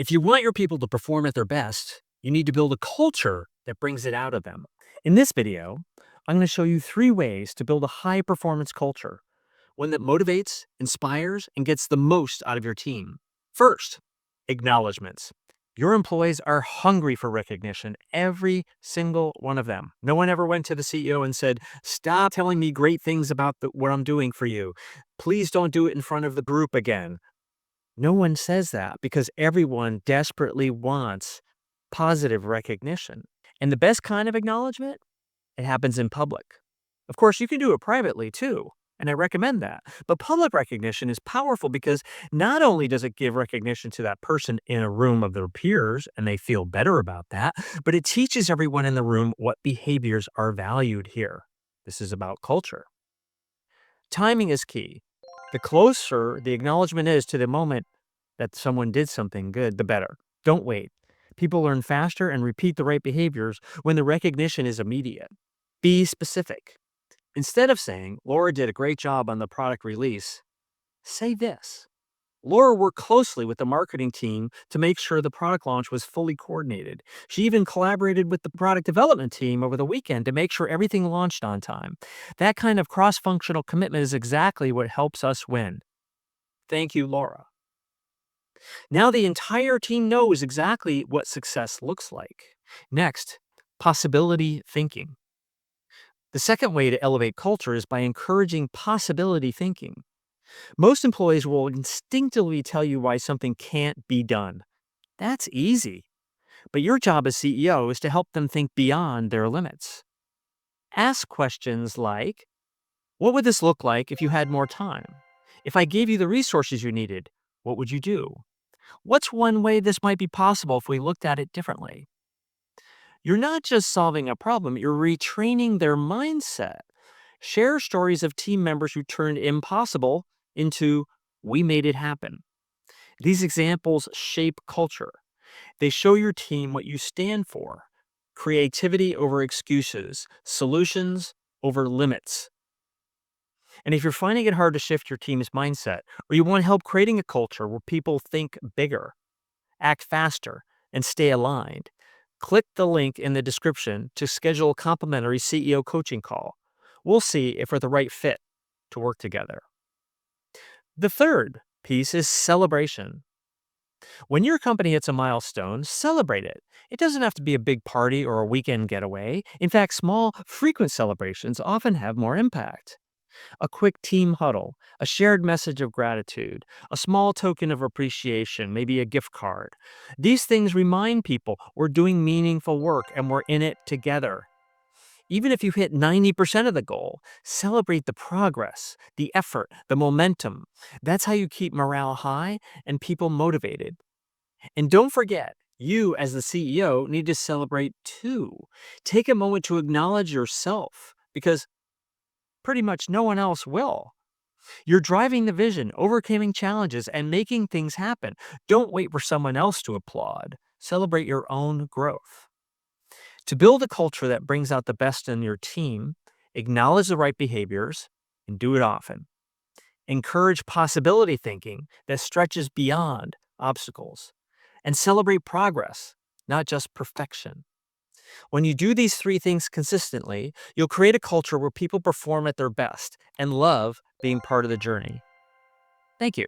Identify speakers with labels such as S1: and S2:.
S1: If you want your people to perform at their best, you need to build a culture that brings it out of them. In this video, I'm going to show you 3 ways to build a high performance culture, one that motivates, inspires, and gets the most out of your team. First, acknowledgments. Your employees are hungry for recognition, every single one of them. No one ever went to the CEO and said, "Stop telling me great things about what I'm doing for you. Please don't do it in front of the group again." No one says that because everyone desperately wants positive recognition. And the best kind of acknowledgement, it happens in public. Of course, you can do it privately too, and I recommend that. But public recognition is powerful because not only does it give recognition to that person in a room of their peers and they feel better about that, but it teaches everyone in the room what behaviors are valued here. This is about culture. Timing is key. The closer the acknowledgement is to the moment that someone did something good, the better. Don't wait. People learn faster and repeat the right behaviors when the recognition is immediate. Be specific. Instead of saying, "Laura did a great job on the product release," say this: "Laura worked closely with the marketing team to make sure the product launch was fully coordinated. She even collaborated with the product development team over the weekend to make sure everything launched on time." That kind of cross-functional commitment is exactly what helps us win. Thank you, Laura. Now the entire team knows exactly what success looks like. Next, possibility thinking. The second way to elevate culture is by encouraging possibility thinking. Most employees will instinctively tell you why something can't be done. That's easy. But your job as CEO is to help them think beyond their limits. Ask questions like, "What would this look like if you had more time? If I gave you the resources you needed, what would you do? What's one way this might be possible if we looked at it differently?" You're not just solving a problem, you're retraining their mindset. Share stories of team members who turned impossible into "we made it happen." These examples shape culture. They show your team what you stand for: creativity over excuses, solutions over limits. And if you're finding it hard to shift your team's mindset, or you want help creating a culture where people think bigger, act faster, and stay aligned, click the link in the description to schedule a complimentary CEO coaching call. We'll see if we're the right fit to work together. The third piece is celebration. When your company hits a milestone, celebrate it. It doesn't have to be a big party or a weekend getaway. In fact, small, frequent celebrations often have more impact. A quick team huddle, a shared message of gratitude, a small token of appreciation, maybe a gift card. These things remind people we're doing meaningful work and we're in it together. Even if you hit 90% of the goal, celebrate the progress, the effort, the momentum. That's how you keep morale high and people motivated. And don't forget, you as the CEO need to celebrate too. Take a moment to acknowledge yourself because pretty much no one else will. You're driving the vision, overcoming challenges, and making things happen. Don't wait for someone else to applaud. Celebrate your own growth. To build a culture that brings out the best in your team, acknowledge the right behaviors and do it often. Encourage possibility thinking that stretches beyond obstacles. And celebrate progress, not just perfection. When you do these 3 things consistently, you'll create a culture where people perform at their best and love being part of the journey. Thank you.